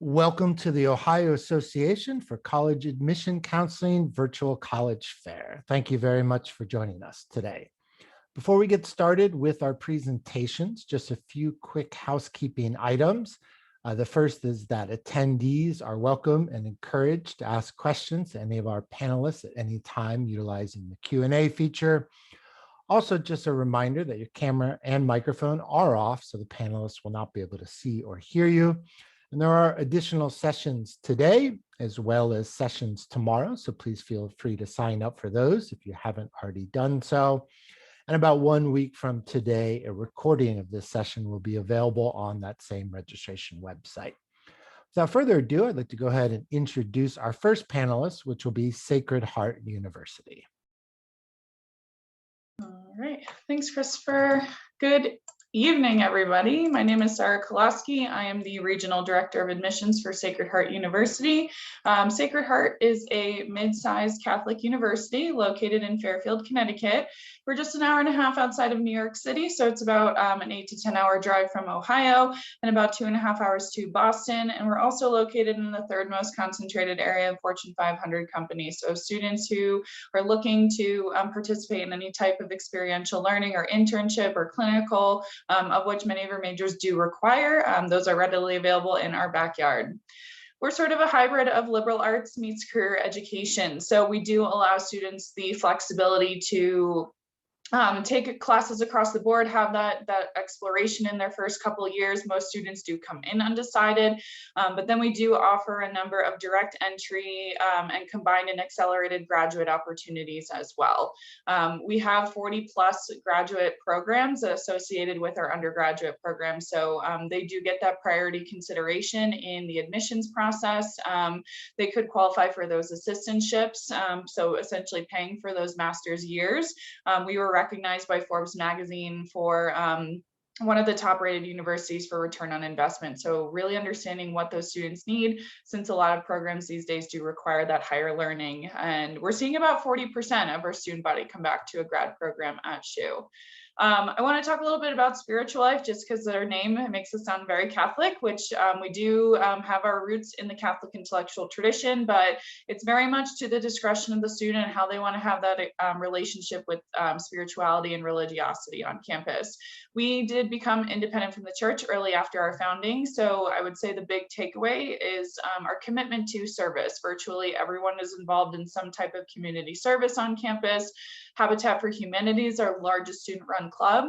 Welcome to the Ohio Association for College Admission Counseling Virtual College Fair. Thank you very much for joining us today. Before we get started with our presentations, just a few quick housekeeping items. The first is that attendees are welcome and encouraged to ask questions to any of our panelists at any time utilizing the Q&A feature. Also, just a reminder that your camera and microphone are off, so the panelists will not be able to see or hear you. And there are additional sessions today as well as sessions tomorrow, so please feel free to sign up for those if you haven't already done so. And about 1 week from today, a recording of this session will be available on that same registration website. Without further ado, I'd like to go ahead and introduce our first panelist, which will be Sacred Heart University. All right, thanks, Christopher. Good evening, everybody. My name is Sarah Kolaski. I am the Regional Director of Admissions for Sacred Heart University. Sacred Heart is a mid-sized Catholic university located in Fairfield, Connecticut. We're just an hour and a half outside of New York City, so it's about an 8 to 10 hour drive from Ohio and about 2.5 hours to Boston. And we're also located in the third most concentrated area of Fortune 500 companies. So students who are looking to participate in any type of experiential learning or internship or clinical, of which many of our majors do require, those are readily available in our backyard. We're sort of a hybrid of liberal arts meets career education. So we do allow students the flexibility to take classes across the board, have that exploration in their first couple of years. Most students do come in undecided, but then we do offer a number of direct entry and combined and accelerated graduate opportunities as well. We have 40 plus graduate programs associated with our undergraduate program, so they do get that priority consideration in the admissions process. They could qualify for those assistantships, so essentially paying for those master's years. We were recognized by Forbes magazine for one of the top rated universities for return on investment. So really understanding what those students need, since a lot of programs these days do require that higher learning. And we're seeing about 40% of our student body come back to a grad program at SHU. I want to talk a little bit about spiritual life, just because their name makes us sound very Catholic, which we do have our roots in the Catholic intellectual tradition, but it's very much to the discretion of the student how they want to have that relationship with spirituality and religiosity on campus. We did become independent from the church early after our founding, so I would say the big takeaway is our commitment to service. Virtually everyone is involved in some type of community service on campus. Habitat for Humanity is our largest student-run club.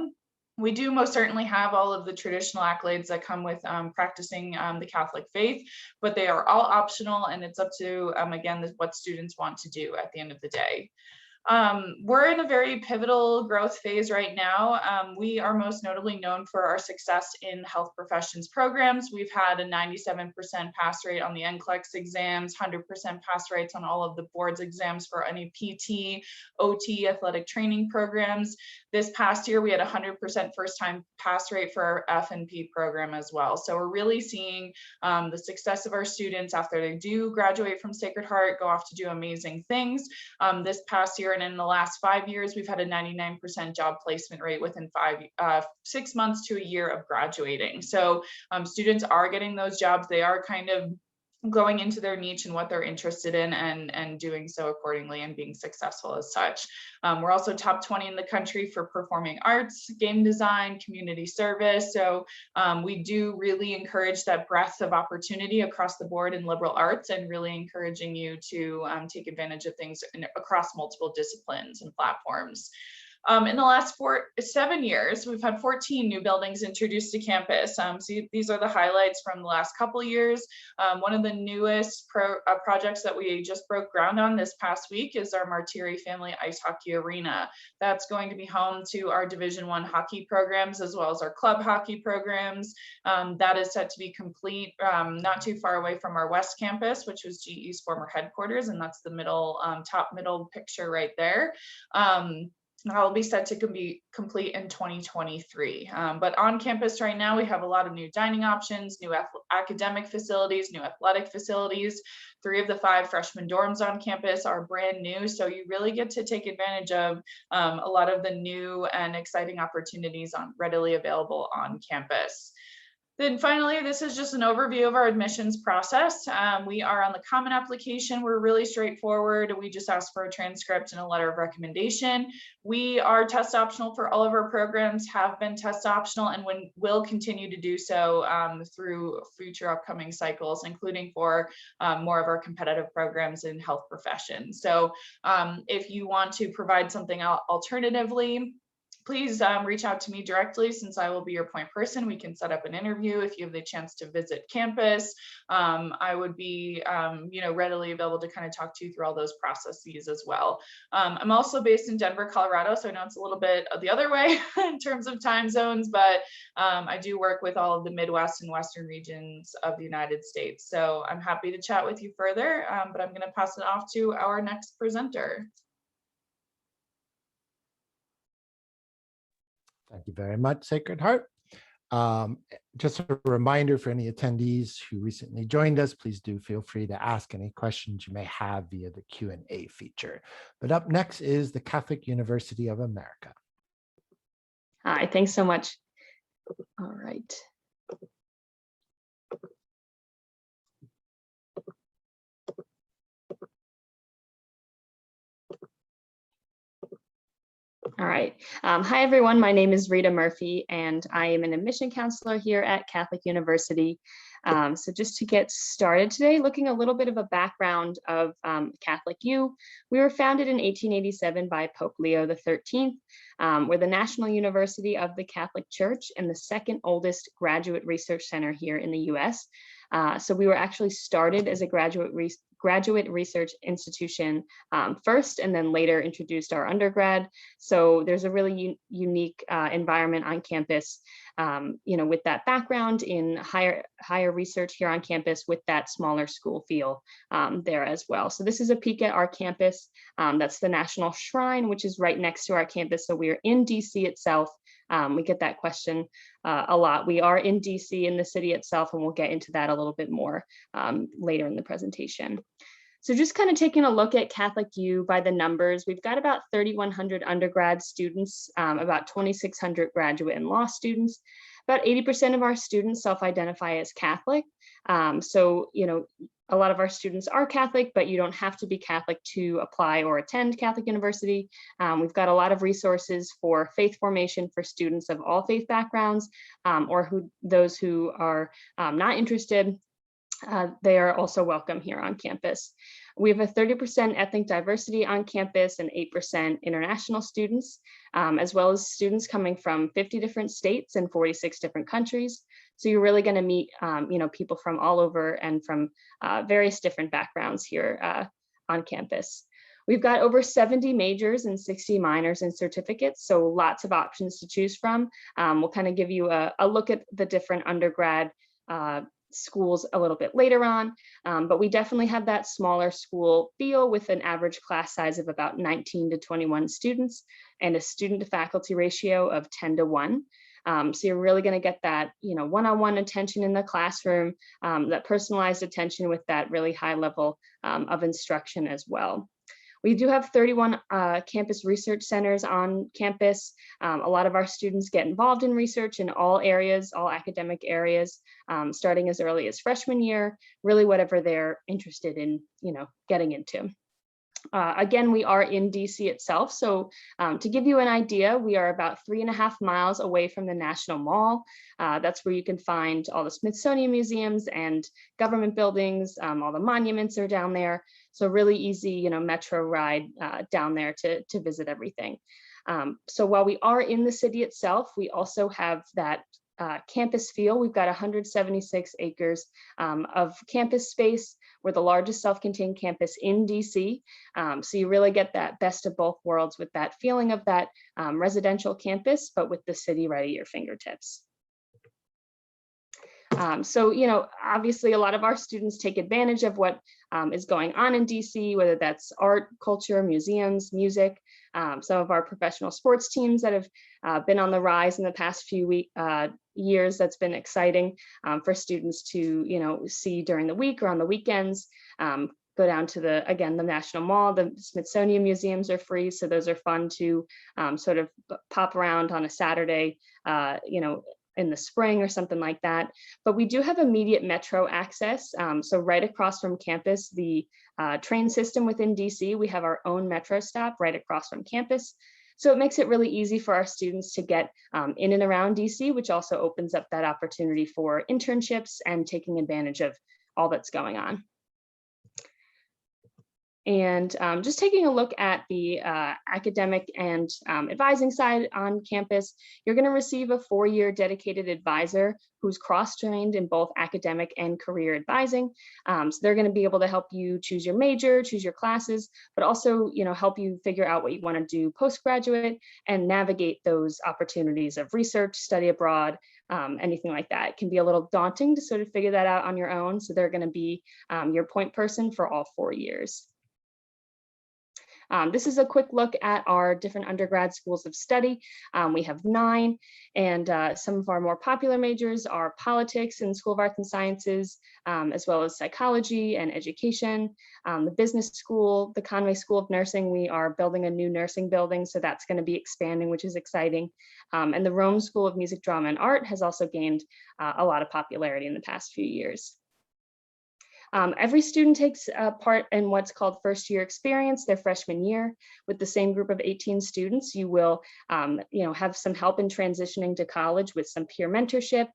We do most certainly have all of the traditional accolades that come with practicing the Catholic faith, but they are all optional, and it's up to, again, what students want to do at the end of the day. We're in a very pivotal growth phase right now. We are most notably known for our success in health professions programs. We've had a 97% pass rate on the NCLEX exams, 100% pass rates on all of the boards exams for any PT, OT, athletic training programs. This past year, we had a 100% first-time pass rate for our F&P program as well. So we're really seeing the success of our students after they do graduate from Sacred Heart, go off to do amazing things. This past year and in the last 5 years, we've had a 99% job placement rate within 6 months to a year of graduating. So students are getting those jobs. They are kind of going into their niche and what they're interested in and doing so accordingly and being successful as such. We're also top 20 in the country for performing arts, game design, community service. So we do really encourage that breadth of opportunity across the board in liberal arts, and really encouraging you to take advantage of things across multiple disciplines and platforms. In the last 7 years, we've had 14 new buildings introduced to campus. So these are the highlights from the last couple of years. One of the newest projects that we just broke ground on this past week is our Martiri Family Ice Hockey Arena. That's going to be home to our Division I hockey programs, as well as our club hockey programs. That is set to be complete not too far away from our West Campus, which was GE's former headquarters, and that's the top middle picture right there. That will be set to be complete in 2023. But on campus right now, we have a lot of new dining options, new academic facilities, new athletic facilities. 3 of the 5 freshman dorms on campus are brand new, so you really get to take advantage of a lot of the new and exciting opportunities readily available on campus. Then finally, this is just an overview of our admissions process. We are on the common application. We're really straightforward. We just ask for a transcript and a letter of recommendation. We are test optional for all of our programs, have been test optional, and will continue to do so through future upcoming cycles, including for more of our competitive programs in health professions. So if you want to provide something alternatively, please reach out to me directly, since I will be your point person. We can set up an interview if you have the chance to visit campus. I would be readily available to kind of talk to you through all those processes as well. I'm also based in Denver, Colorado, so I know it's a little bit of the other way in terms of time zones, but I do work with all of the Midwest and Western regions of the United States. So I'm happy to chat with you further, but I'm going to pass it off to our next presenter. Thank you very much, Sacred Heart. Just a reminder for any attendees who recently joined us, please do feel free to ask any questions you may have via the Q&A feature. But up next is the Catholic University of America. Hi, thanks so much. All right. All right. Hi, everyone. My name is Rita Murphy, and I am an admission counselor here at Catholic University. So just to get started today, looking a little bit of a background of Catholic U. We were founded in 1887 by Pope Leo XIII. We're the National University of the Catholic Church and the second oldest graduate research center here in the US. So we were actually started as a graduate research institution first, and then later introduced our undergrad. So there's a really unique environment on campus, with that background in higher research here on campus, with that smaller school feel there as well. So this is a peek at our campus. That's the National Shrine, which is right next to our campus. So we're in DC itself. We get that question a lot. We are in DC, in the city itself, and we'll get into that a little bit more later in the presentation. So just kind of taking a look at Catholic U by the numbers, we've got about 3,100 undergrad students, about 2,600 graduate and law students. About 80% of our students self-identify as Catholic. So, a lot of our students are Catholic, but you don't have to be Catholic to apply or attend Catholic University. We've got a lot of resources for faith formation for students of all faith backgrounds, or those who are not interested. They are also welcome here on campus. We have a 30% ethnic diversity on campus and 8% international students, as well as students coming from 50 different states and 46 different countries. So you're really going to meet, people from all over and from various different backgrounds here on campus. We've got over 70 majors and 60 minors and certificates, so lots of options to choose from. We'll kind of give you a look at the different undergrad schools a little bit later on, but we definitely have that smaller school feel with an average class size of about 19 to 21 students and a student to faculty ratio of 10 to 1. So you're really going to get that, one-on-one attention in the classroom, that personalized attention with that really high level of instruction as well. We do have 31 campus research centers on campus. A lot of our students get involved in research in all areas, all academic areas, starting as early as freshman year, really whatever they're interested in, getting into. Again, we are in DC itself. So to give you an idea, we are about 3.5 miles away from the National Mall. That's where you can find all the Smithsonian museums and government buildings. All the monuments are down there. So really easy, metro ride down there to visit everything. So while we are in the city itself, we also have that campus feel. We've got 176 acres of campus space. We're the largest self-contained campus in DC. So you really get that best of both worlds with that feeling of that residential campus, but with the city right at your fingertips. So, obviously a lot of our students take advantage of what is going on in DC, whether that's art, culture, museums, music. Some of our professional sports teams that have been on the rise in the past few years. That's been exciting for students to, see during the week or on the weekends. Go down to the National Mall. The Smithsonian museums are free, so those are fun to sort of pop around on a Saturday, in the spring or something like that. But we do have immediate metro access. So right across from campus, the train system within DC, we have our own metro stop right across from campus. So it makes it really easy for our students to get in and around DC, which also opens up that opportunity for internships and taking advantage of all that's going on. And just taking a look at the academic and advising side on campus, you're going to receive a 4-year dedicated advisor who's cross-trained in both academic and career advising. So they're going to be able to help you choose your major, choose your classes, but also, help you figure out what you want to do postgraduate and navigate those opportunities of research, study abroad, anything like that. It can be a little daunting to sort of figure that out on your own. So they're going to be your point person for all 4 years. This is a quick look at our different undergrad schools of study. We have 9, and some of our more popular majors are politics and School of Arts and Sciences, as well as psychology and education. The business school, the Conway School of Nursing, we are building a new nursing building, so that's going to be expanding, which is exciting. And the Rome School of Music, Drama, and Art has also gained a lot of popularity in the past few years. Every student takes part in what's called first year experience their freshman year. With the same group of 18 students, you will have some help in transitioning to college with some peer mentorship,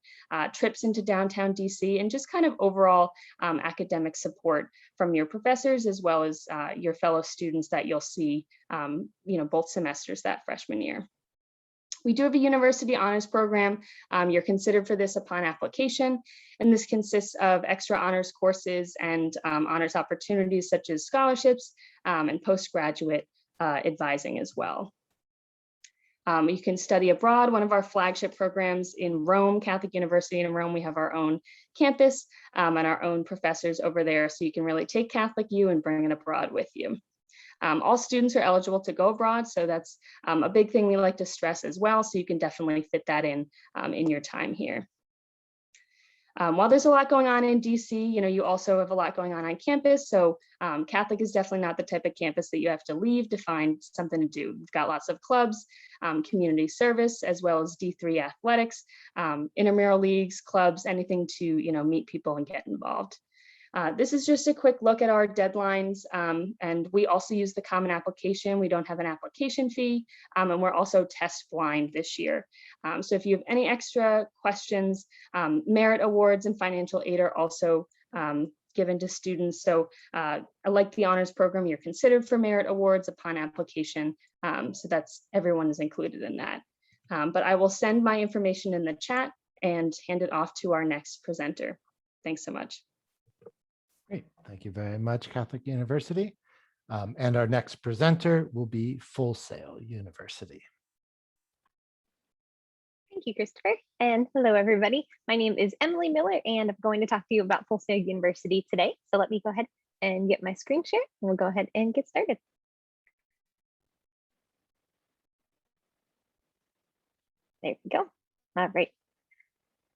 trips into downtown DC, and just kind of overall academic support from your professors as well as your fellow students that you'll see both semesters that freshman year. We do have a university honors program. You're considered for this upon application, and this consists of extra honors courses and honors opportunities such as scholarships and postgraduate advising as well. You can study abroad, one of our flagship programs in Rome, Catholic University in Rome. We have our own campus and our own professors over there, so you can really take Catholic U and bring it abroad with you. All students are eligible to go abroad, so that's a big thing we like to stress as well, so you can definitely fit that in your time here. While there's a lot going on in DC, you also have a lot going on campus, so Catholic is definitely not the type of campus that you have to leave to find something to do. We've got lots of clubs, community service, as well as D3 athletics, intramural leagues, clubs, anything to meet people and get involved. This is just a quick look at our deadlines, and we also use the common application. We don't have an application fee, and we're also test blind this year. So if you have any extra questions, merit awards and financial aid are also given to students. So like the honors program, you're considered for merit awards upon application. So that's everyone is included in that. But I will send my information in the chat and hand it off to our next presenter. Thanks so much. Great. Thank you very much, Catholic University. And our next presenter will be Full Sail University. Thank you, Christopher. And hello, everybody. My name is Emily Miller, and I'm going to talk to you about Full Sail University today. So let me go ahead and get my screen share, and we'll go ahead and get started. There we go. All right.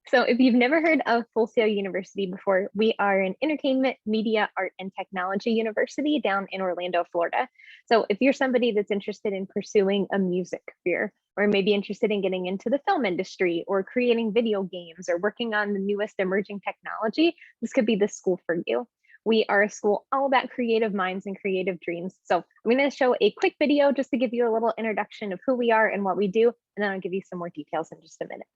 So if you've never heard of Full Sail University before, we are an entertainment, media, art, and technology university down in Orlando, Florida. So if you're somebody that's interested in pursuing a music career, or maybe interested in getting into the film industry or creating video games or working on the newest emerging technology, this could be the school for you. We are a school all about creative minds and creative dreams. So I'm going to show a quick video just to give you a little introduction of who we are and what we do, and then I'll give you some more details in just a minute.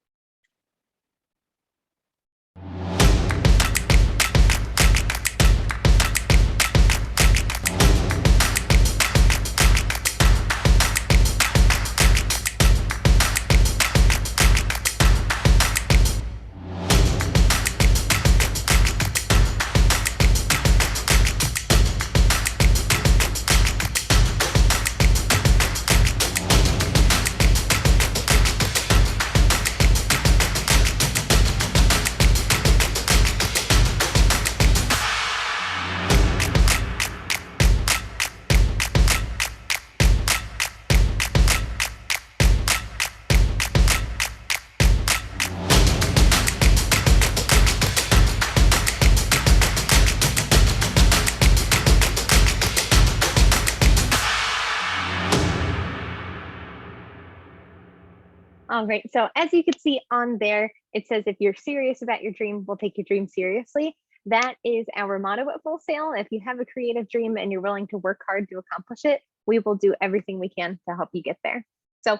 All right, so as you can see on there, it says if you're serious about your dream, we'll take your dream seriously. That is our motto at Full Sail. If you have a creative dream and you're willing to work hard to accomplish it, we will do everything we can to help you get there. So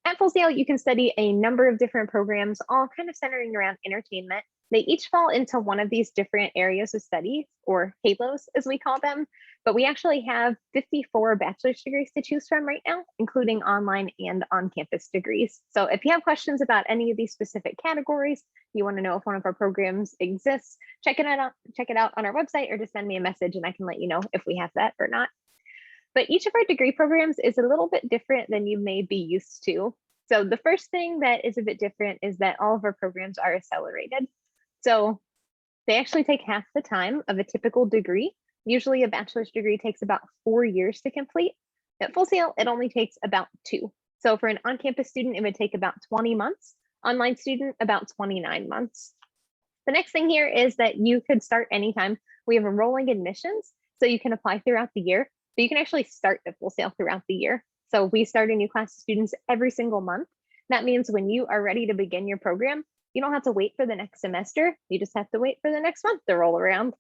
at Full Sail, you can study a number of different programs, all kind of centering around entertainment. They each fall into one of these different areas of study, or halos as we call them, but we actually have 54 bachelor's degrees to choose from right now, including online and on-campus degrees. So if you have questions about any of these specific categories, you want to know if one of our programs exists, check it out on our website, or just send me a message and I can let you know if we have that or not. But each of our degree programs is a little bit different than you may be used to. So the first thing that is a bit different is that all of our programs are accelerated. So they actually take half the time of a typical degree. Usually a bachelor's degree takes about 4 years to complete. At Full Sail, it only takes about 2. So for an on-campus student, it would take about 20 months. Online student, about 29 months. The next thing here is that you could start anytime. We have rolling admissions, so you can apply throughout the year. So you can actually start at Full Sail throughout the year. So we start a new class of students every single month. That means when you are ready to begin your program, you don't have to wait for the next semester. You just have to wait for the next month to roll around.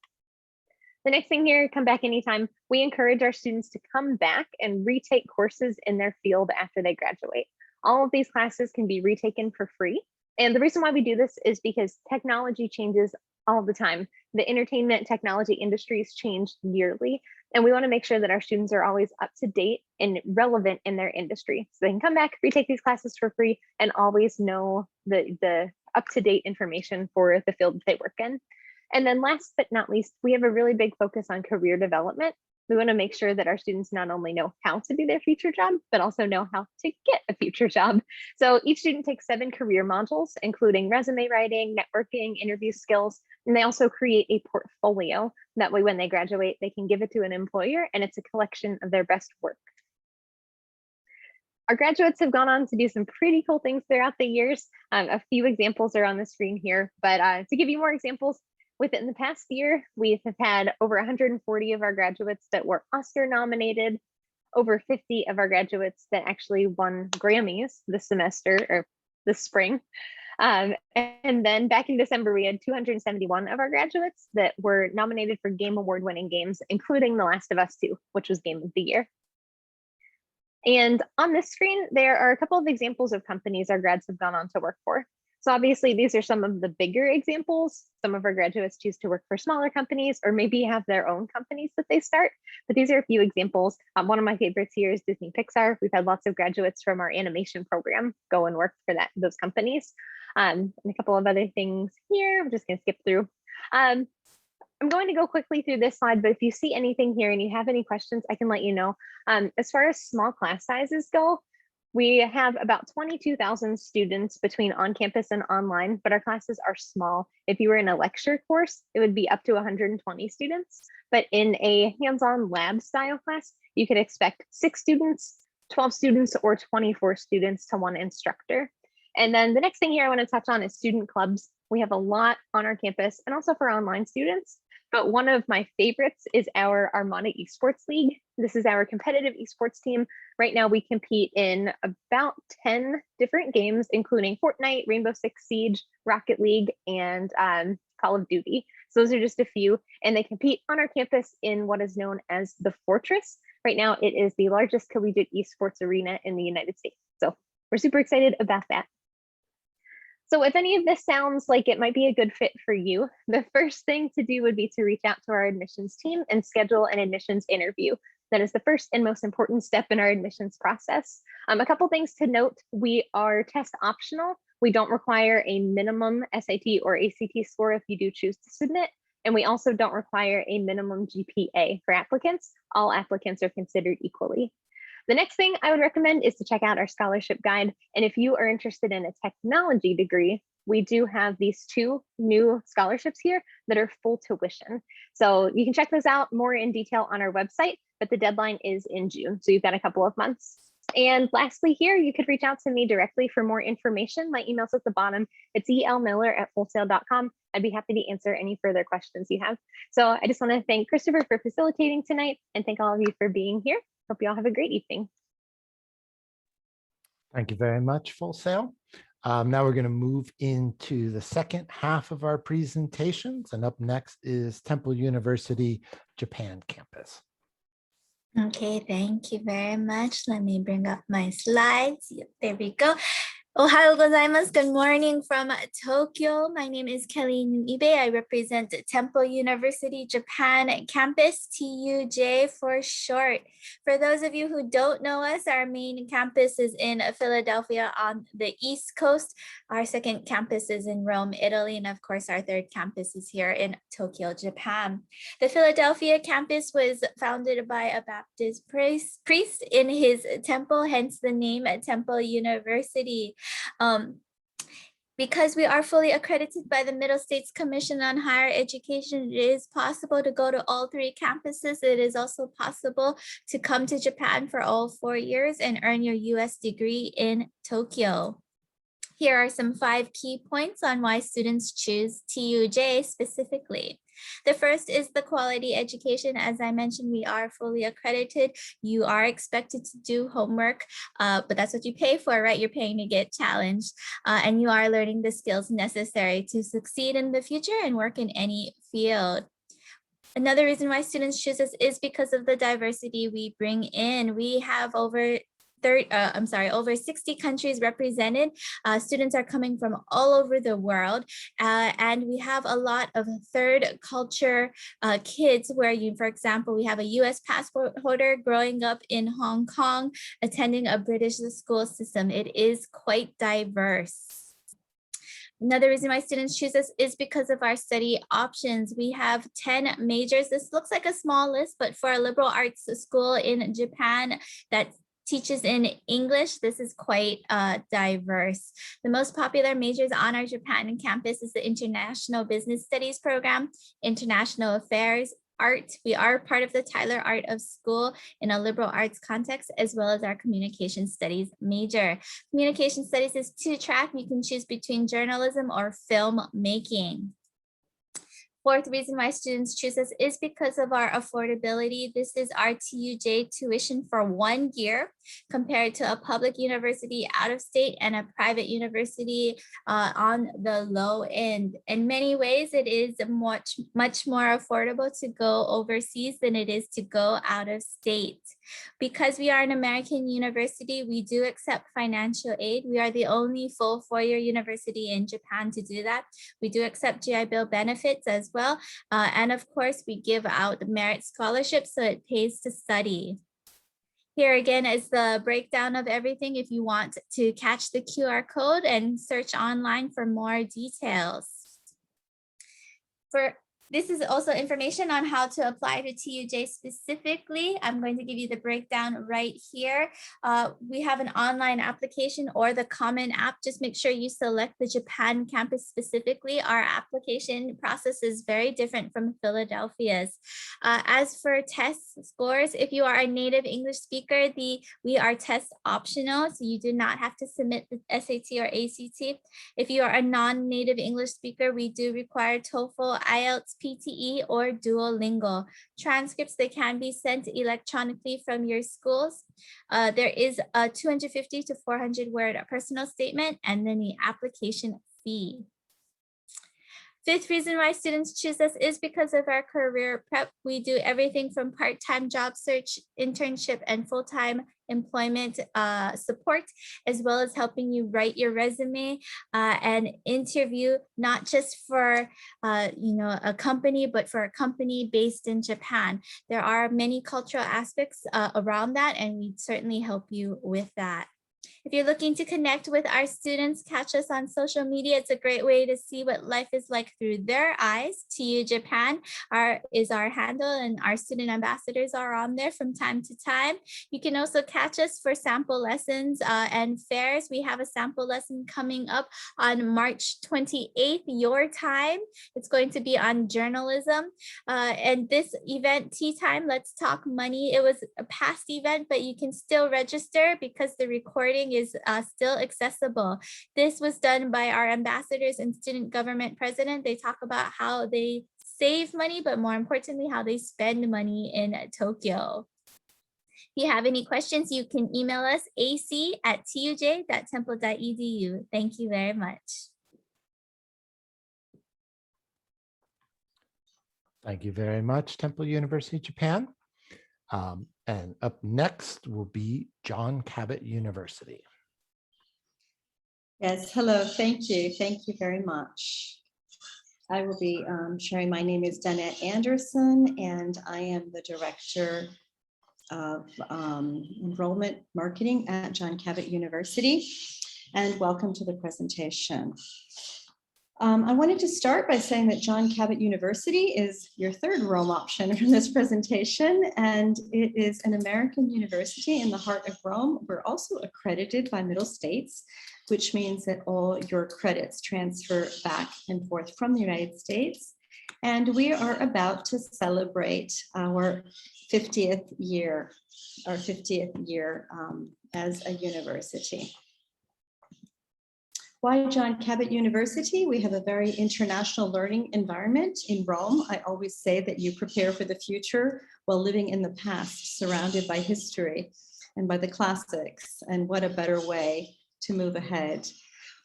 The next thing here, come back anytime. We encourage our students to come back and retake courses in their field after they graduate. All of these classes can be retaken for free. And the reason why we do this is because technology changes all the time. The entertainment technology industries change yearly. And we want to make sure that our students are always up to date and relevant in their industry. So they can come back, retake these classes for free, and always know the up-to-date information for the field that they work in. And then last but not least, we have a really big focus on career development. We want to make sure that our students not only know how to do their future job, but also know how to get a future job. So each student takes 7 career modules, including resume writing, networking, interview skills, and they also create a portfolio. That way, when they graduate, they can give it to an employer, and it's a collection of their best work. Our graduates have gone on to do some pretty cool things throughout the years. A few examples are on the screen here, but to give you more examples, within the past year, we have had over 140 of our graduates that were Oscar nominated, over 50 of our graduates that actually won Grammys this semester or this spring. And then back in December, we had 271 of our graduates that were nominated for Game Award winning games, including The Last of Us 2, which was Game of the Year. And on this screen, there are a couple of examples of companies our grads have gone on to work for. So obviously, these are some of the bigger examples. Some of our graduates choose to work for smaller companies or maybe have their own companies that they start. But these are a few examples. One of my favorites here is Disney Pixar. We've had lots of graduates from our animation program go and work for those companies. And a couple of other things here. I'm just going to skip through. I'm going to go quickly through this slide, but if you see anything here and you have any questions, I can let you know. As far as small class sizes go, we have about 22,000 students between on-campus and online, but our classes are small. If you were in a lecture course, it would be up to 120 students. But in a hands-on lab style class, you could expect 6 students, 12 students, or 24 students to one instructor. And then the next thing here I want to touch on is student clubs. We have a lot on our campus and also for online students. But one of my favorites is our Armada Esports League. This is our competitive esports team. Right now, we compete in about 10 different games, including Fortnite, Rainbow Six Siege, Rocket League, and Call of Duty. So those are just a few. And they compete on our campus in what is known as the Fortress. Right now, it is the largest collegiate esports arena in the United States. So we're super excited about that. So if any of this sounds like it might be a good fit for you, the first thing to do would be to reach out to our admissions team and schedule an admissions interview. That is the first and most important step in our admissions process. A couple things to note, we are test optional. We don't require a minimum SAT or ACT score if you do choose to submit. And we also don't require a minimum GPA for applicants. All applicants are considered equally. The next thing I would recommend is to check out our scholarship guide. And if you are interested in a technology degree, we do have these 2 new scholarships here that are full tuition. So you can check those out more in detail on our website, but the deadline is in June. So you've got a couple of months. And lastly here, you could reach out to me directly for more information. My email's at the bottom. It's elmiller@fullsail.com. I'd be happy to answer any further questions you have. So I just want to thank Christopher for facilitating tonight and thank all of you for being here. Hope you all have a great evening. Thank you very much, Full Sail. Now we're going to move into the second half of our presentations. And up next is Temple University, Japan campus. Okay, thank you very much. Let me bring up my slides. Yep, there we go. Ohayou gozaimasu. Good morning from Tokyo. My name is Kelly Nuibe. I represent Temple University Japan campus, TUJ for short. For those of you who don't know us, our main campus is in Philadelphia on the East Coast. Our second campus is in Rome, Italy. And of course, our third campus is here in Tokyo, Japan. The Philadelphia campus was founded by a Baptist priest in his temple, hence the name Temple University. Because we are fully accredited by the Middle States Commission on Higher Education, it is possible to go to all three campuses. It is also possible to come to Japan for all 4 years and earn your US degree in Tokyo. Here are some 5 key points on why students choose TUJ specifically. The first is the quality education. As I mentioned, we are fully accredited. You are expected to do homework, but that's what you pay for, right? You're paying to get challenged, and you are learning the skills necessary to succeed in the future and work in any field. Another reason why students choose us is because of the diversity we bring in. We have over 60 countries represented. Students are coming from all over the world, and we have a lot of third culture kids where for example, we have a US passport holder growing up in Hong Kong, attending a British school system. It is quite diverse. Another reason why students choose us is because of our study options. We have 10 majors. This looks like a small list, but for a liberal arts school in Japan that teaches in English, this is quite diverse. The most popular majors on our Japan campus is the International Business Studies program, International Affairs, Art. We are part of the Tyler Art of School in a liberal arts context, as well as our Communication Studies major. Communication Studies is 2-track. You can choose between journalism or film making. Fourth reason why students choose us is because of our affordability. This is our TUJ tuition for 1 year compared to a public university out of state and a private university on the low end. In many ways, it is much more affordable to go overseas than it is to go out of state. Because we are an American university, we do accept financial aid. We are the only full 4-year university in Japan to do that. We do accept GI Bill benefits as well. And of course, we give out merit scholarships, so it pays to study. Here again is the breakdown of everything if you want to catch the QR code and search online for more details. This is also information on how to apply to TUJ specifically. I'm going to give you the breakdown right here. We have an online application or the common app. Just make sure you select the Japan campus specifically. Our application process is very different from Philadelphia's. As for test scores, if you are a native English speaker, we are test optional, so you do not have to submit the SAT or ACT. If you are a non-native English speaker, we do require TOEFL, IELTS, PTE, or Duolingo. Transcripts, they can be sent electronically from your schools. There is a 250 to 400 word personal statement and then the application fee. Fifth reason why students choose us is because of our career prep. We do everything from part-time job search, internship, and full-time employment support, as well as helping you write your resume and interview, not just for a company, but for a company based in Japan. There are many cultural aspects around that, and we certainly help you with that. If you're looking to connect with our students, catch us on social media. It's a great way to see what life is like through their eyes. TU Japan is our handle, and our student ambassadors are on there from time to time. You can also catch us for sample lessons and fairs. We have a sample lesson coming up on March 28th, your time. It's going to be on journalism. And this event, Tea Time, Let's Talk Money, it was a past event, but you can still register because the recording is still accessible. This was done by our ambassadors and student government president. They talk about how they save money, but more importantly, how they spend money in Tokyo. If you have any questions, you can email us ac@tuj.temple.edu. Thank you very much. Thank you very much, Temple University, Japan. And up next will be John Cabot University. Yes, hello, thank you. Thank you very much. I will be sharing. My name is Danette Anderson, and I am the Director of Enrollment Marketing at John Cabot University. And welcome to the presentation. I wanted to start by saying that John Cabot University is your third Rome option from this presentation, and it is an American university in the heart of Rome. We're also accredited by Middle States, which means that all your credits transfer back and forth from the United States. And we are about to celebrate our 50th year as a university. Why John Cabot University? We have a very international learning environment in Rome. I always say that you prepare for the future while living in the past, surrounded by history and by the classics. And what a better way to move ahead.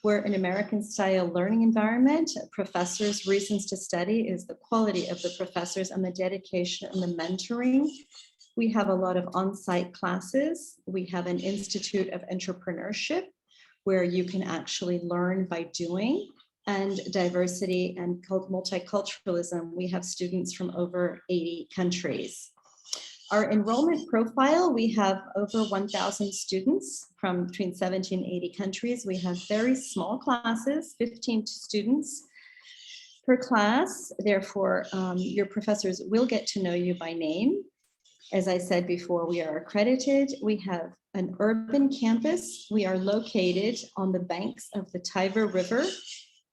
We're an American style learning environment. Professors' reasons to study is the quality of the professors and the dedication and the mentoring. We have a lot of on-site classes. We have an Institute of Entrepreneurship, where you can actually learn by doing, and diversity and multiculturalism. We have students from over 80 countries. Our enrollment profile, we have over 1,000 students from between 70 and 80 countries. We have very small classes, 15 students per class. Therefore, your professors will get to know you by name. As I said before, we are accredited. We have an urban campus. We are located on the banks of the Tiber River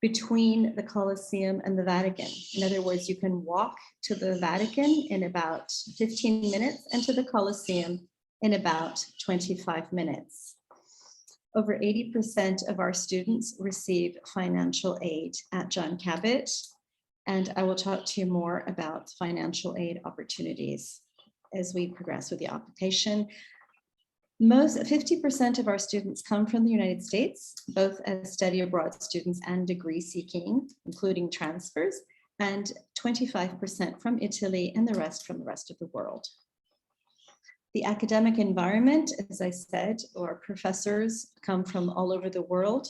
between the Colosseum and the Vatican. In other words, you can walk to the Vatican in about 15 minutes and to the Colosseum in about 25 minutes. Over 80% of our students receive financial aid at John Cabot, and I will talk to you more about financial aid opportunities as we progress with the application. 50% of our students come from the United States, both as study abroad students and degree seeking, including transfers, and 25% from Italy and the rest from the rest of the world. The academic environment, as I said, our professors come from all over the world,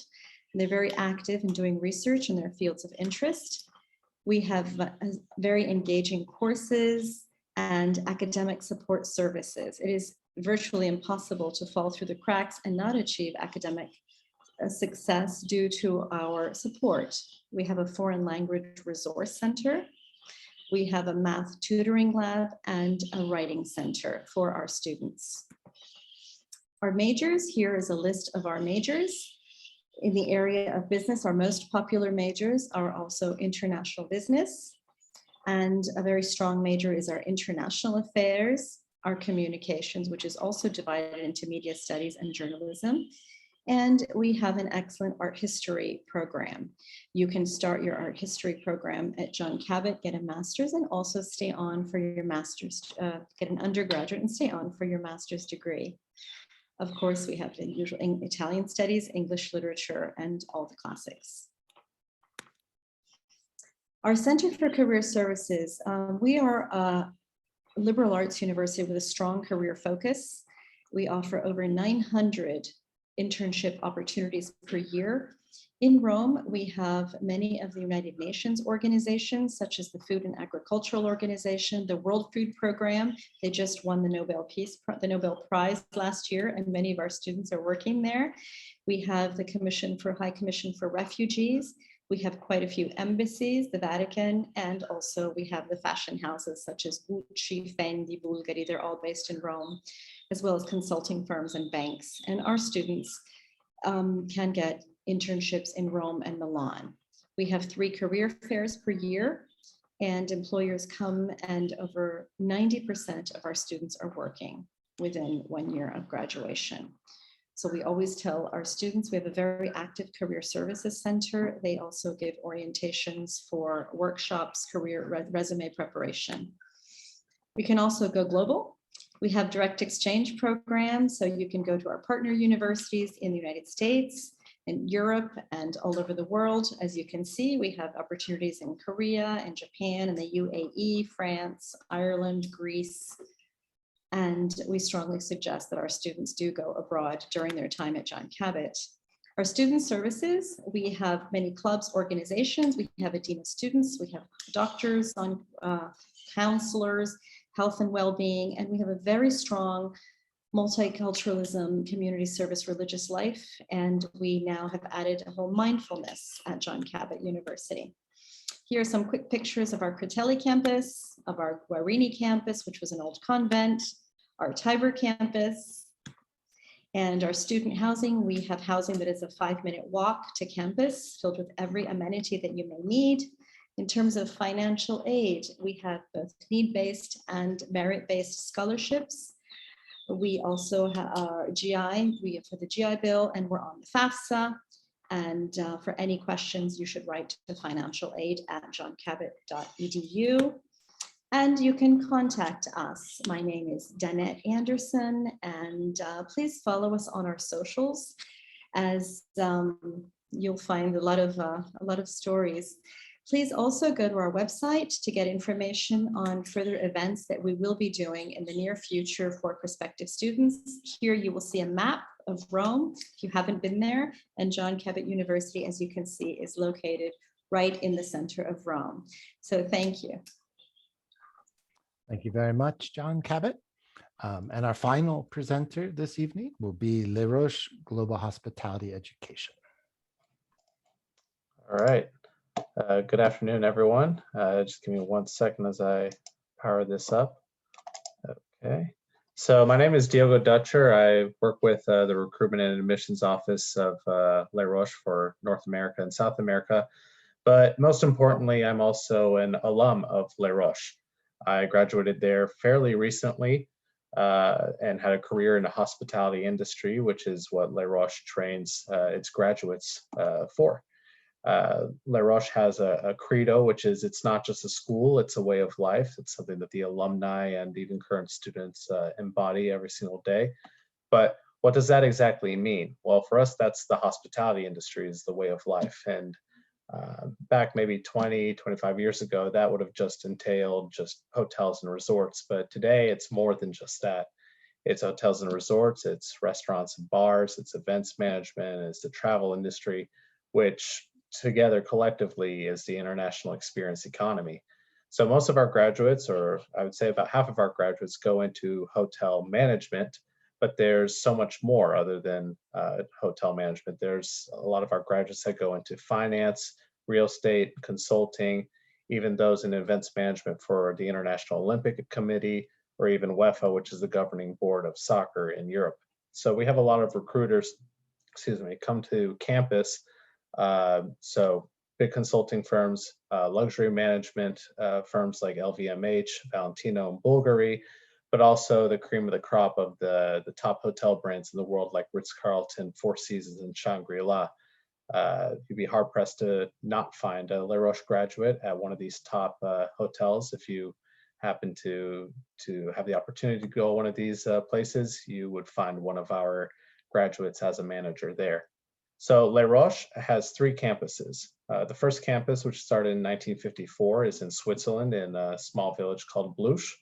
and they're very active in doing research in their fields of interest. We have very engaging courses and academic support services. It is virtually impossible to fall through the cracks and not achieve academic success due to our support. We have a foreign language resource center. We have a math tutoring lab and a writing center for our students. Our majors, here is a list of our majors. In the area of business, our most popular majors are also international business. And a very strong major is our international affairs, our communications, which is also divided into media studies and journalism. And we have an excellent art history program. You can start your art history program at John Cabot, get a master's, and also stay on for your master's, get an undergraduate and stay on for your master's degree. Of course, we have the usual Italian studies, English literature, and all the classics. Our Center for Career Services, we are a liberal arts university with a strong career focus. We offer over 900 internship opportunities per year. In Rome, we have many of the United Nations organizations, such as the Food and Agricultural Organization, the World Food Program. They just won the Nobel Prize last year, and many of our students are working there. We have the High Commission for Refugees. We have quite a few embassies, the Vatican, and also we have the fashion houses such as Gucci, Fendi, Bulgari. They're all based in Rome, as well as consulting firms and banks. And our students can get internships in Rome and Milan. We have 3 career fairs per year, and employers come, and over 90% of our students are working within 1 year of graduation. So we always tell our students we have a very active career services center. They also give orientations for workshops, career resume preparation. We can also go global. We have direct exchange programs, so you can go to our partner universities in the United States, in Europe, and all over the world. As you can see, we have opportunities in Korea and Japan and the UAE, France, Ireland, Greece, and we strongly suggest that our students do go abroad during their time at John Cabot. Our student services, we have many clubs, organizations, we have a dean of students, we have doctors, counselors, health and well-being, and we have a very strong multiculturalism, community service, religious life, and we now have added a whole mindfulness at John Cabot University. Here are some quick pictures of our Critelli campus, of our Guarini campus, which was an old convent, our Tiber campus, and our student housing. We have housing that is a 5-minute walk to campus, filled with every amenity that you may need. In terms of financial aid, we have both need-based and merit-based scholarships. We also have our GI, we have for the GI Bill, and we're on the FAFSA. And for any questions, you should write to financialaid@johncabot.edu. And you can contact us. My name is Danette Anderson, and please follow us on our socials, as you'll find a lot of stories. Please also go to our website to get information on further events that we will be doing in the near future for prospective students. Here you will see a map of Rome, if you haven't been there, and John Cabot University, as you can see, is located right in the center of Rome. So thank you. Thank you very much, John Cabot. And our final presenter this evening will be Le Roche Global Hospitality Education. All right. Good afternoon, everyone. Just give me 1 second as I power this up. Okay. So my name is Diogo Dutcher. I work with the Recruitment and Admissions Office of Le Roche for North America and South America. But most importantly, I'm also an alum of Le Roche. I graduated there fairly recently and had a career in the hospitality industry, which is what Le Roche trains its graduates for. Le Roche has a credo, which is it's not just a school, it's a way of life. It's something that the alumni and even current students embody every single day. But what does that exactly mean? Well, for us, that's the hospitality industry is the way of life. And back maybe 20, 25 years ago, that would have just entailed just hotels and resorts. But today it's more than just that. It's hotels and resorts, it's restaurants and bars, it's events management, it's the travel industry, which together collectively is the international experience economy. So most of our graduates, or I would say about half of our graduates, go into hotel management, but there's so much more other than hotel management. There's a lot of our graduates that go into finance, real estate, consulting, even those in events management for the International Olympic Committee, or even UEFA, which is the governing board of soccer in Europe. So we have a lot of recruiters, come to campus. So big consulting firms, luxury management firms like LVMH, Valentino, and Bulgari, but also the cream of the crop of the top hotel brands in the world like Ritz-Carlton, Four Seasons, and Shangri-La. You'd be hard pressed to not find a Le Roche graduate at one of these top hotels. If you happen to have the opportunity to go to one of these places, you would find one of our graduates as a manager there. So Le Roche has 3 campuses. The first campus, which started in 1954, is in Switzerland in a small village called Bluche.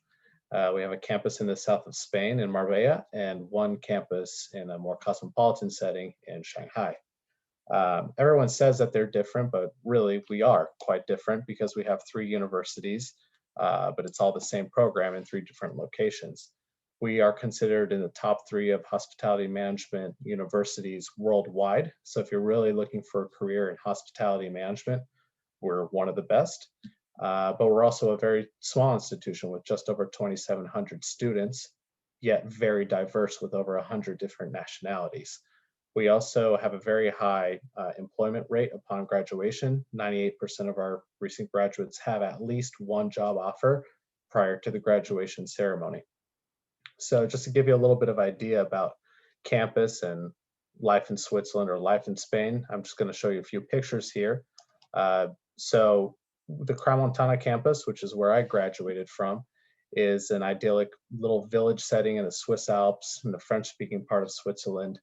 We have a campus in the south of Spain in Marbella, and 1 campus in a more cosmopolitan setting in Shanghai. Everyone says that they're different, but really we are quite different because we have 3 universities, but it's all the same program in 3 different locations. We are considered in the top 3 of hospitality management universities worldwide. So if you're really looking for a career in hospitality management, we're one of the best. But we're also a very small institution with just over 2,700 students, yet very diverse with over 100 different nationalities. We also have a very high employment rate upon graduation. 98% of our recent graduates have at least 1 job offer prior to the graduation ceremony. So just to give you a little bit of idea about campus and life in Switzerland or life in Spain, I'm just going to show you a few pictures here. So the Crans-Montana campus, which is where I graduated from, is an idyllic little village setting in the Swiss Alps in the French-speaking part of Switzerland.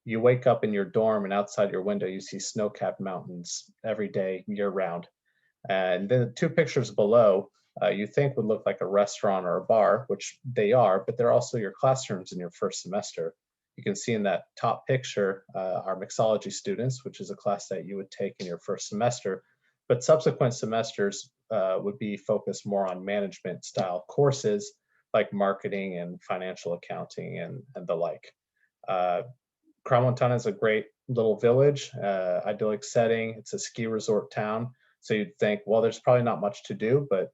You wake up in your dorm and outside your window, you see snow-capped mountains every day, year-round. And then the two pictures below, you think would look like a restaurant or a bar, which they are, but they're also your classrooms in your first semester. You can see in that top picture our mixology students, which is a class that you would take in your first semester, but subsequent semesters would be focused more on management style courses like marketing and financial accounting and the like. Crans-Montana is a great little village, idyllic setting. It's a ski resort town. So you'd think, well, there's probably not much to do, but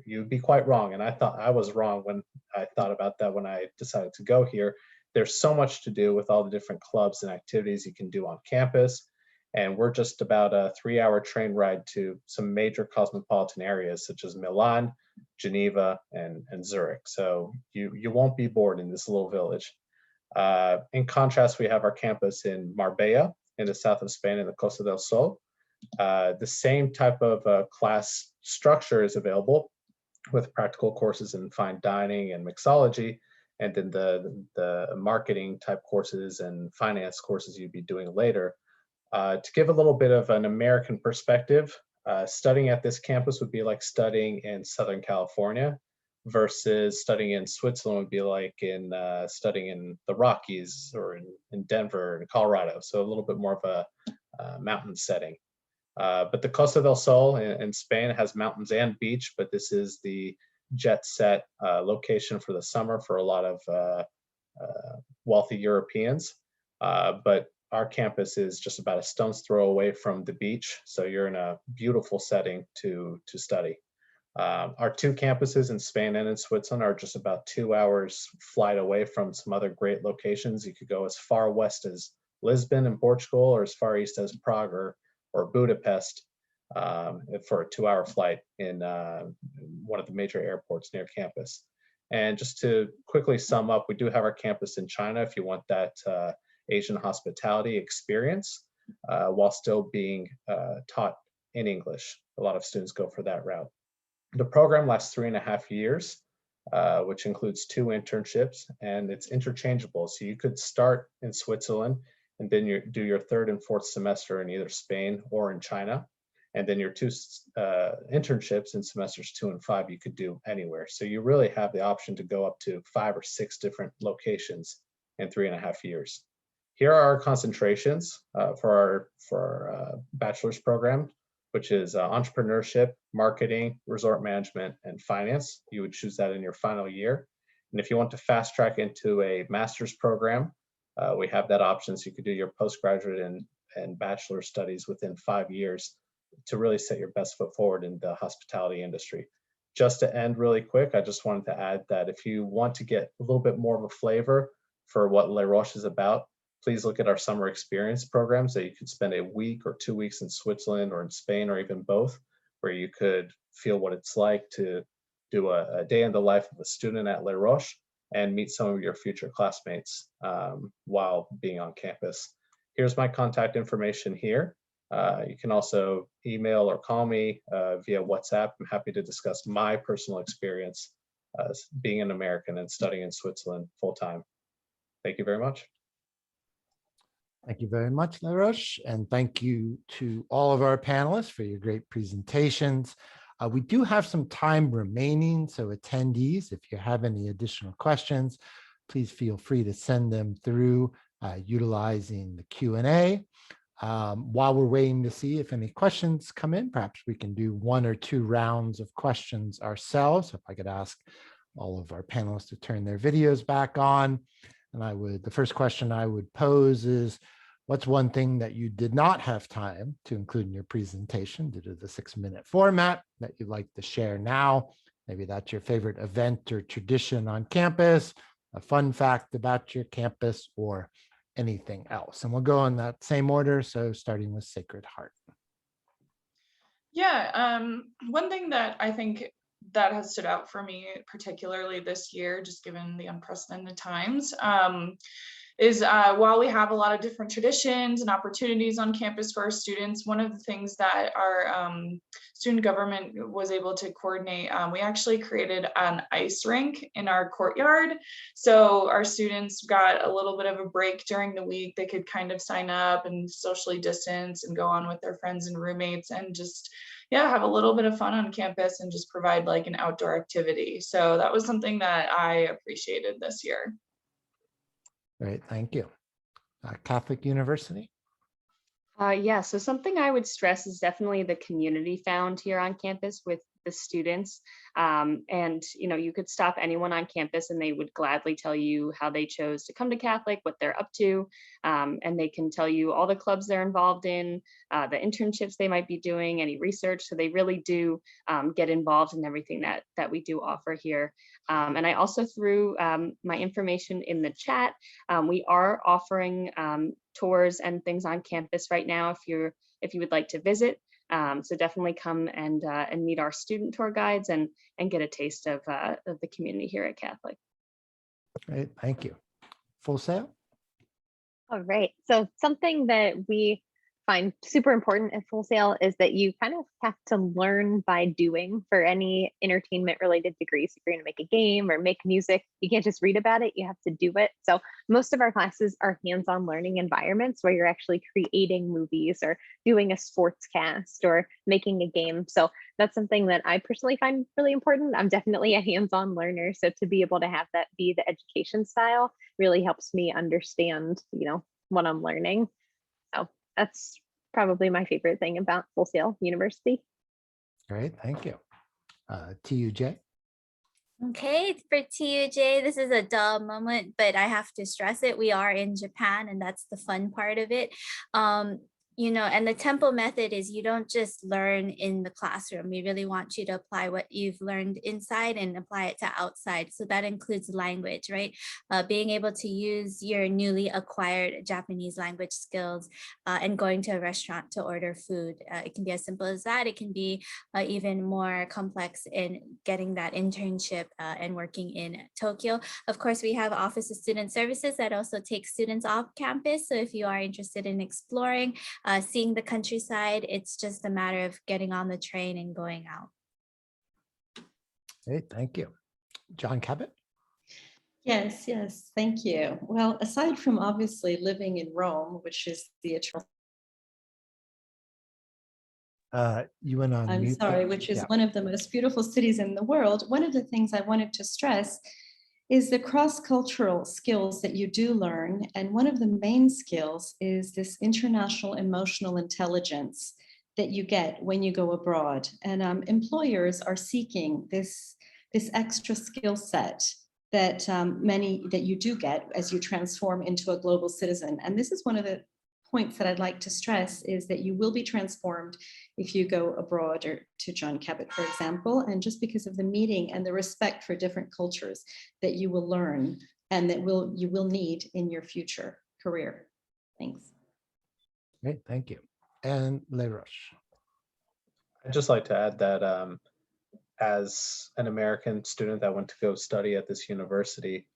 you'd be quite wrong. And I thought I was wrong when I thought about that when I decided to go here. There's so much to do with all the different clubs and activities you can do on campus. And we're just about a 3-hour train ride to some major cosmopolitan areas such as Milan, Geneva, and Zurich. So you won't be bored in this little village. In contrast, we have our campus in Marbella in the south of Spain in the Costa del Sol. The same type of class structure is available with practical courses in fine dining and mixology, and then the marketing type courses and finance courses you'd be doing later. To give a little bit of an American perspective, studying at this campus would be like studying in Southern California versus studying in Switzerland would be like studying in the Rockies or in Denver and Colorado. So a little bit more of a mountain setting. But the Costa del Sol in Spain has mountains and beach, but this is the jet set location for the summer for a lot of wealthy Europeans. But our campus is just about a stone's throw away from the beach. So you're in a beautiful setting to study. Our two campuses in Spain and in Switzerland are just about 2 hours flight away from some other great locations. You could go as far west as Lisbon in Portugal or as far east as Prague or Budapest for a 2-hour flight in one of the major airports near campus. And just to quickly sum up, we do have our campus in China if you want that Asian hospitality experience while still being taught in English. A lot of students go for that route. The program lasts 3.5 years, which includes 2 internships, and it's interchangeable. So you could start in Switzerland and then you do your 3rd and 4th semester in either Spain or in China. And then your 2 internships in semesters 2 and 5, you could do anywhere. So you really have the option to go up to 5 or 6 different locations in 3.5 years. Here are our concentrations for our bachelor's program, which is entrepreneurship, marketing, resort management, and finance. You would choose that in your final year. And if you want to fast track into a master's program, we have that option. So you could do your postgraduate and bachelor studies within 5 years to really set your best foot forward in the hospitality industry. Just to end really quick, I just wanted to add that if you want to get a little bit more of a flavor for what Les Roches is about, please look at our summer experience programs that you could spend a week or 2 weeks in Switzerland or in Spain or even both, where you could feel what it's like to do a day in the life of a student at Les Roches and meet some of your future classmates while being on campus. Here's my contact information here. You can also email or call me via WhatsApp. I'm happy to discuss my personal experience being an American and studying in Switzerland full-time. Thank you very much. Thank you very much, Les Roches, and thank you to all of our panelists for your great presentations. We do have some time remaining, so attendees, if you have any additional questions, please feel free to send them through utilizing the Q&A. While we're waiting to see if any questions come in, perhaps we can do 1 or 2 rounds of questions ourselves. If I could ask all of our panelists to turn their videos back on. And the first question I would pose is, what's one thing that you did not have time to include in your presentation due to the 6-minute format that you'd like to share now? Maybe that's your favorite event or tradition on campus, a fun fact about your campus, or anything else. And we'll go in that same order. So starting with Sacred Heart. Yeah, one thing that I think that has stood out for me, particularly this year, just given the unprecedented times, is while we have a lot of different traditions and opportunities on campus for our students, one of the things that our student government was able to coordinate, we actually created an ice rink in our courtyard. So our students got a little bit of a break during the week. They could kind of sign up and socially distance and go on with their friends and roommates and just, yeah, have a little bit of fun on campus and just provide like an outdoor activity. So that was something that I appreciated this year. Great, thank you. Catholic University. Yeah, so something I would stress is definitely the community found here on campus with the students. And you could stop anyone on campus and they would gladly tell you how they chose to come to Catholic, what they're up to, and they can tell you all the clubs they're involved in, the internships they might be doing, any research. So they really do get involved in everything that we do offer here. And I also threw my information in the chat. We are offering tours and things on campus right now if you would like to visit. So definitely come and meet our student tour guides and get a taste of the community here at Catholic. Great, thank you. Full Sail. All right. So something that we find super important at Full Sail is that you kind of have to learn by doing for any entertainment related degrees. If you're going to make a game or make music, you can't just read about it, you have to do it. So most of our classes are hands-on learning environments where you're actually creating movies or doing a sports cast or making a game. So that's something that I personally find really important. I'm definitely a hands-on learner. So to be able to have that be the education style really helps me understand, what I'm learning. So that's probably my favorite thing about Full Sail University. Great, thank you. TUJ. Okay, for TUJ, this is a dull moment, but I have to stress it. We are in Japan, and that's the fun part of it. And the tempo method is you don't just learn in the classroom. We really want you to apply what you've learned inside and apply it to outside. So that includes language, right? Being able to use your newly acquired Japanese language skills and going to a restaurant to order food. It can be as simple as that. It can be even more complex in getting that internship and working in Tokyo. Of course, we have Office of Student Services that also takes students off campus. So if you are interested in exploring, seeing the countryside, it's just a matter of getting on the train and going out. Great, thank you. John Cabot. Yes, thank you. Well, aside from obviously living in Rome, which is the eternal, You went on I'm mute sorry, there. which is Yeah. one of the most beautiful cities in the world, one of the things I wanted to stress is the cross-cultural skills that you do learn. And one of the main skills is this international emotional intelligence that you get when you go abroad. And employers are seeking this extra skill set that that you do get as you transform into a global citizen. And this is one of the points that I'd like to stress is that you will be transformed if you go abroad or to John Cabot, for example, and just because of the meeting and the respect for different cultures that you will learn and that you will need in your future career. Thanks. Great, thank you. And Les Roches. I'd just like to add that as an American student that went to go study at this university,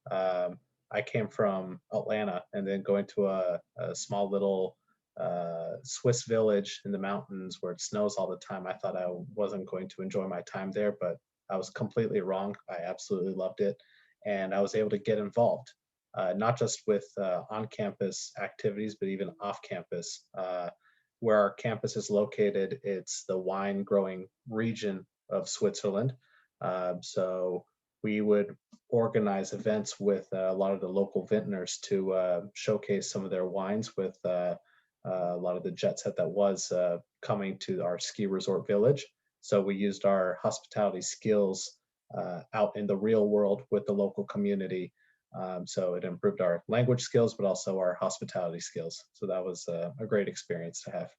I came from Atlanta and then going to a small little Swiss village in the mountains where it snows all the time. I thought I wasn't going to enjoy my time there, but I was completely wrong. I absolutely loved it. And I was able to get involved, not just with on-campus activities, but even off-campus. Where our campus is located, it's the wine growing region of Switzerland. So we would organize events with a lot of the local vintners to showcase some of their wines with a lot of the jet set that was coming to our ski resort village. So we used our hospitality skills out in the real world with the local community. So it improved our language skills, but also our hospitality skills. So that was a great experience to have.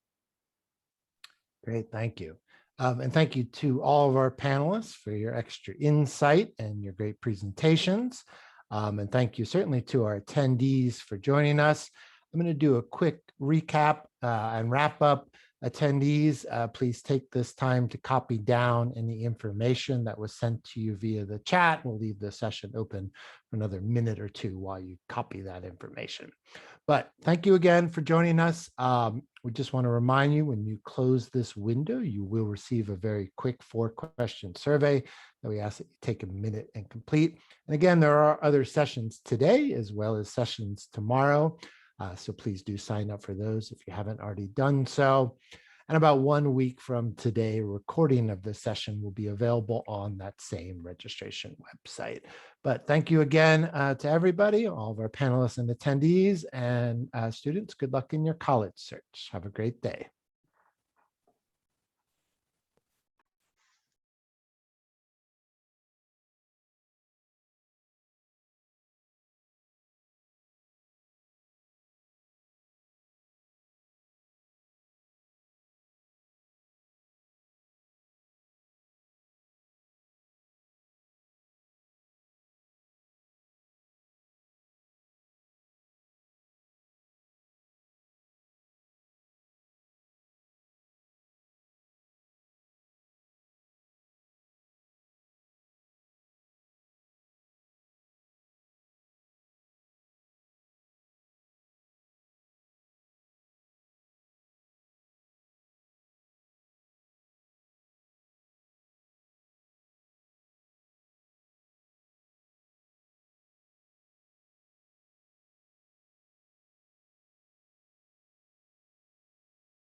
Great, thank you. And thank you to all of our panelists for your extra insight and your great presentations. And thank you certainly to our attendees for joining us. I'm going to do a quick recap and wrap up Attendees, please take this time to copy down any information that was sent to you via the chat. We'll leave the session open for another minute or two while you copy that information. But thank you again for joining us. We just want to remind you, when you close this window, you will receive a very quick 4-question survey that we ask that you take a minute and complete. And again, there are other sessions today as well as sessions tomorrow. So please do sign up for those if you haven't already done so. And about 1 week from today, a recording of this session will be available on that same registration website. But thank you again to everybody, all of our panelists and attendees, and students. Good luck in your college search. Have a great day.